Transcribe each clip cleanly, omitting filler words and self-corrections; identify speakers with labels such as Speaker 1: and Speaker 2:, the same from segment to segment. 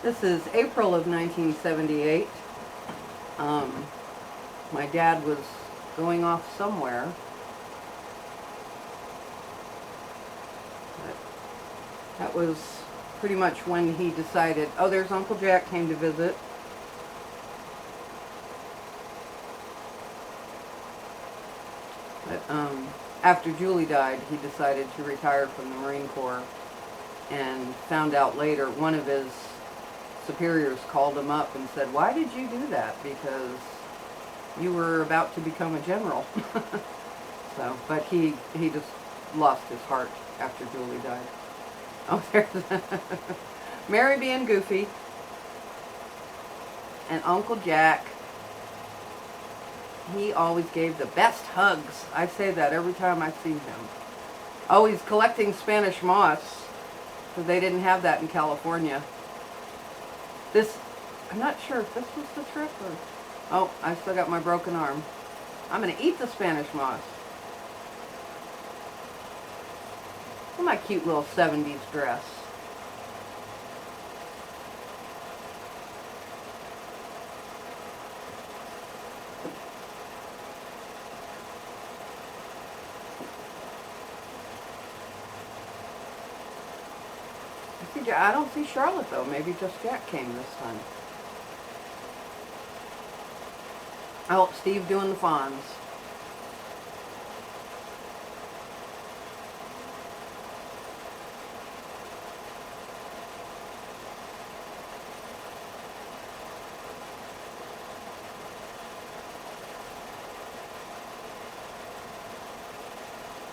Speaker 1: This is April of 1978. My dad was going off somewhere. But that was pretty much when he decided, oh, there's Uncle Jack came to visit. But after Julie died, he decided to retire from the Marine Corps, and found out later one of his superiors called him up and said, why did you do that? Because you were about to become a general. So, but he just lost his heart after Julie died. Oh, there's Mary being goofy. And Uncle Jack, he always gave the best hugs. I say that every time I see him. Oh, he's collecting Spanish moss, because they didn't have that in California. This, I'm not sure if this was the trip or... Oh, I still got my broken arm. I'm going to eat the Spanish moss. Look at my cute little 70s dress. I don't see Charlotte though. Maybe just Jack came this time. Oh, Steve doing the fawns.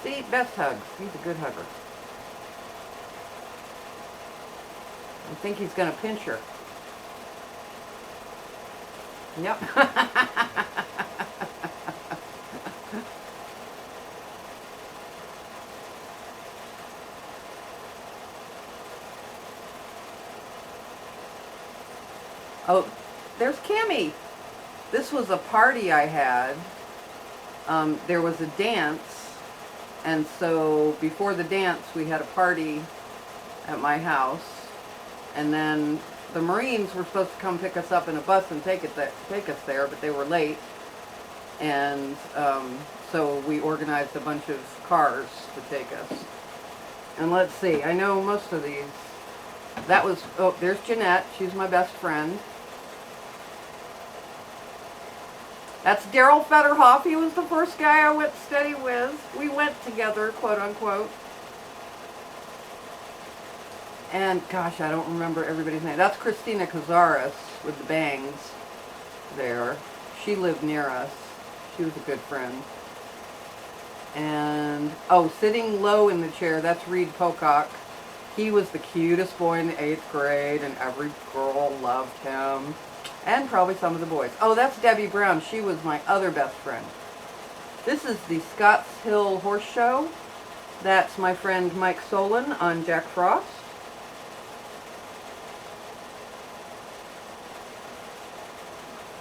Speaker 1: See, best hugs. He's a good hugger. I think he's going to pinch her. Yep. Oh, there's Kimmy. This was a party I had. There was a dance, and so before the dance we had a party at my house. And then the Marines were supposed to come pick us up in a bus and take us there, but they were late. And so we organized a bunch of cars to take us. And let's see, I know most of these. That was, oh, there's Jeanette. She's my best friend. That's Daryl Fetterhoff. He was the first guy I went steady with. We went together, quote unquote. And gosh, I don't remember everybody's name. That's Christina Cazares with the bangs there. She lived near us. She was a good friend. And, oh, sitting low in the chair, that's Reed Pocock. He was the cutest boy in the 8th grade, and every girl loved him. And probably some of the boys. Oh, that's Debbie Brown. She was my other best friend. This is the Scotts Hill Horse Show. That's my friend Mike Solon on Jack Frost.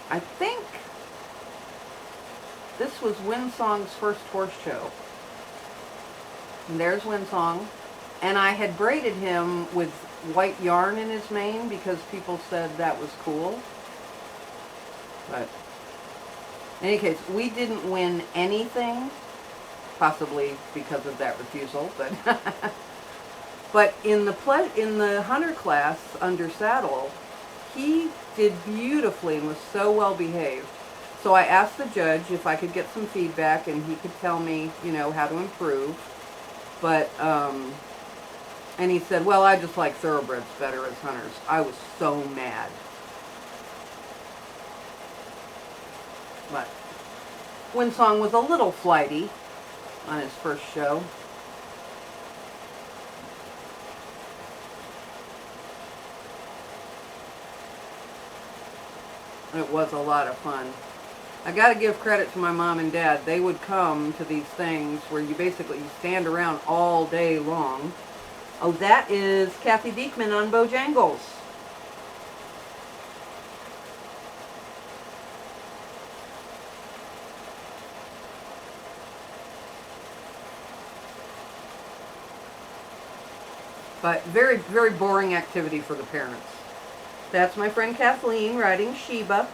Speaker 1: I think this was Winsong's first horse show. And there's Winsong. And I had braided him with white yarn in his mane because people said that was cool. But in any case, we didn't win anything, possibly because of that refusal. But but in the hunter class under saddle, he did beautifully and was so well behaved. So I asked the judge if I could get some feedback, and he could tell me, you know, how to improve. But and he said, well, I just like thoroughbreds better as hunters. I was so mad. But Winsong was a little flighty on his first show. It was a lot of fun. I got to give credit to my mom and dad. They would come to these things where you stand around all day long. Oh, that is Kathy Diekman on Bojangles. But very, very boring activity for the parents. That's my friend Kathleen riding Sheba.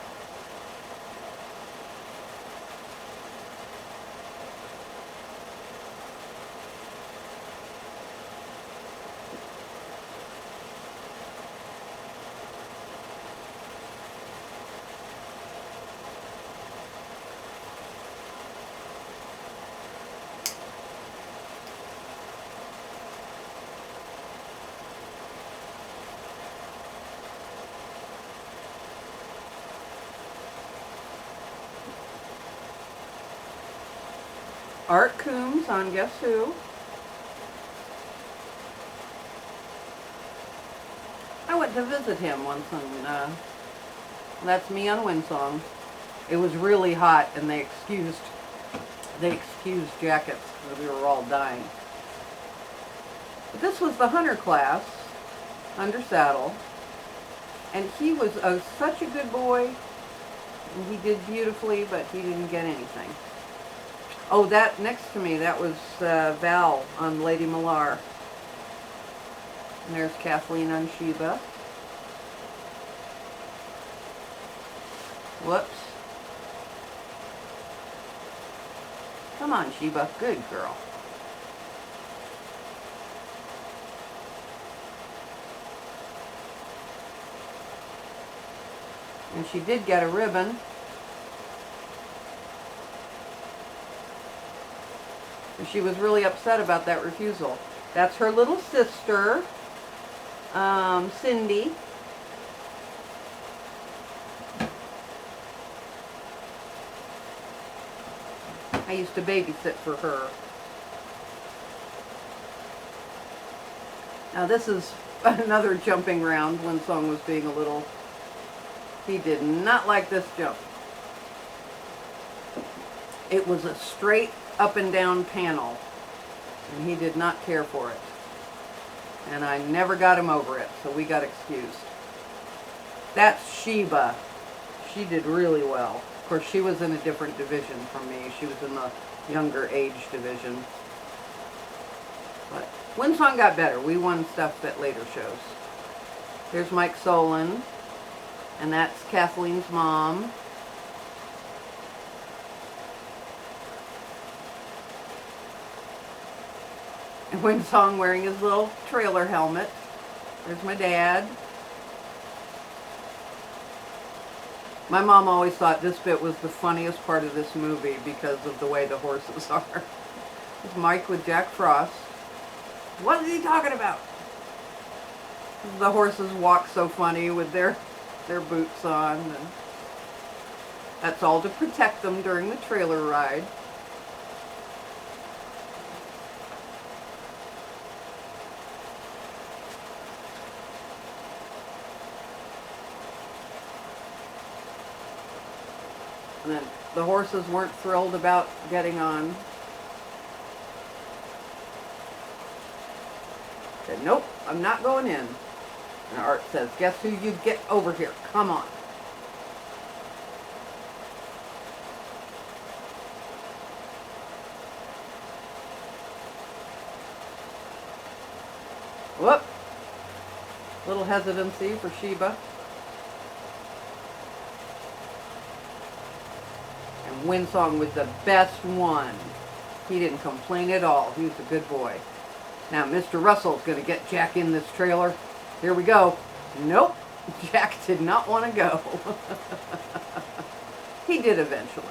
Speaker 1: Art Coombs on Guess Who. I went to visit him once, and that's me on Windsong. It was really hot, and they excused jackets because we were all dying. But this was the hunter class under saddle, and he was such a good boy. And he did beautifully, but he didn't get anything. Oh, that next to me, that was Val on Lady Millar. And there's Kathleen on Sheba. Whoops. Come on, Sheba. Good girl. And she did get a ribbon. And she was really upset about that refusal. That's her little sister, Cindy. I used to babysit for her. Now this is another jumping round when Song was being a little... He did not like this jump. It was a straight up and down panel, and he did not care for it. And I never got him over it, so we got excused. That's Sheba. She did really well. Of course, she was in a different division from me. She was in the younger age division. But Windsong got better. We won stuff at later shows. Here's Mike Solon, and that's Kathleen's mom. And Windsong wearing his little trailer helmet. There's my dad. My mom always thought this bit was the funniest part of this movie because of the way the horses are. It's Mike with Jack Frost. What is he talking about? The horses walk so funny with their boots on. And that's all to protect them during the trailer ride. And then the horses weren't thrilled about getting on. Said, nope, I'm not going in. And Art says, guess who you get over here? Come on. Whoop. Little hesitancy for Sheba. Windsong was the best one. He didn't complain at all. He was a good boy. Now, Mr. Russell's going to get Jack in this trailer. Here we go. Nope. Jack did not want to go. He did eventually.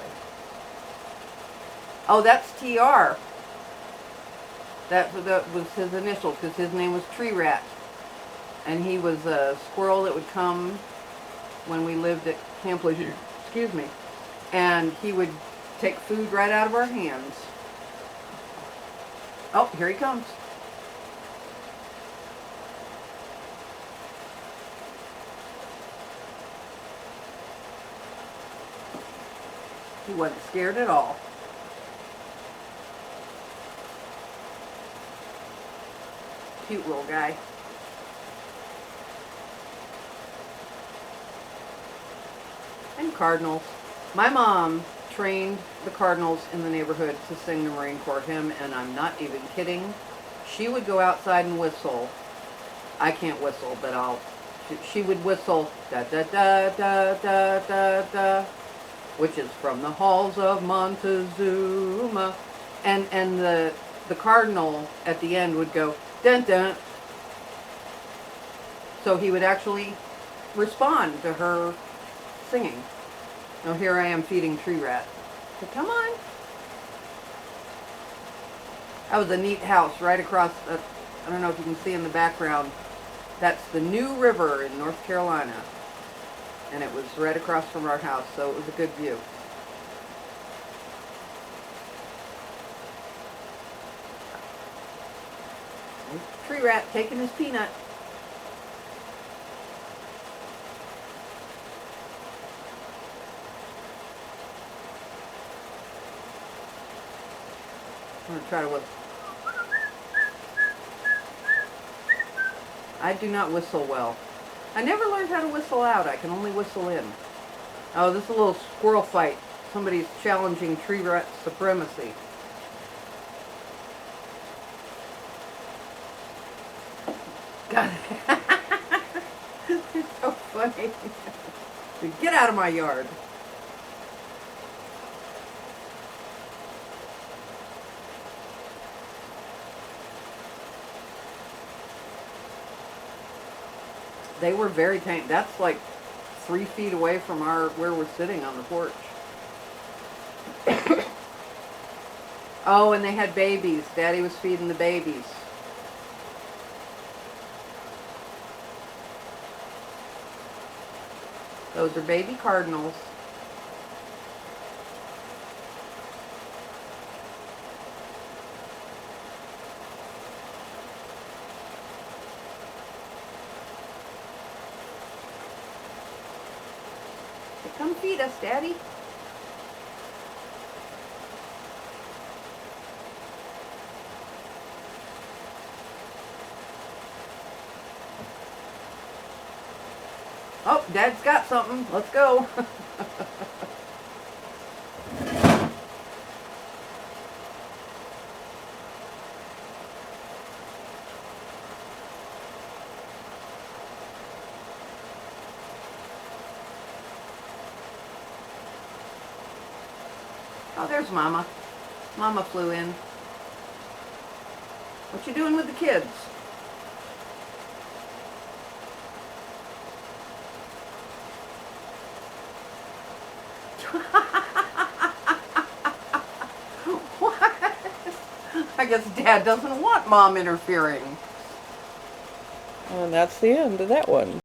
Speaker 1: Oh, that's TR. That was his initials because his name was Tree Rat. And he was a squirrel that would come when we lived at Camp Lejeune. Excuse me. And he would take food right out of our hands. Oh, here he comes. He wasn't scared at all. Cute little guy. And cardinals. My mom trained the cardinals in the neighborhood to sing the Marine Corps hymn, and I'm not even kidding. She would go outside and whistle. I can't whistle, but I'll she would whistle da da da da da da da, which is from the halls of Montezuma, and the cardinal at the end would go dun dun. So he would actually respond to her singing. Now here I am feeding Tree Rat. So come on. That was a neat house right across. I don't know if you can see in the background. That's the New River in North Carolina. And it was right across from our house, so it was a good view. Tree Rat taking his peanut. I'm going to try to whistle. I do not whistle well. I never learned how to whistle out. I can only whistle in. Oh, this is a little squirrel fight. Somebody's challenging Tree Rat supremacy. God. It's so funny. Get out of my yard. They were very tame. That's like 3 feet away from where we're sitting on the porch. Oh, and they had babies. Daddy was feeding the babies. Those are baby cardinals. Come feed us, Daddy. Oh, Dad's got something. Let's go. Oh, there's Mama. Mama flew in. What you doing with the kids? What? I guess Dad doesn't want Mom interfering.
Speaker 2: And that's the end of that one.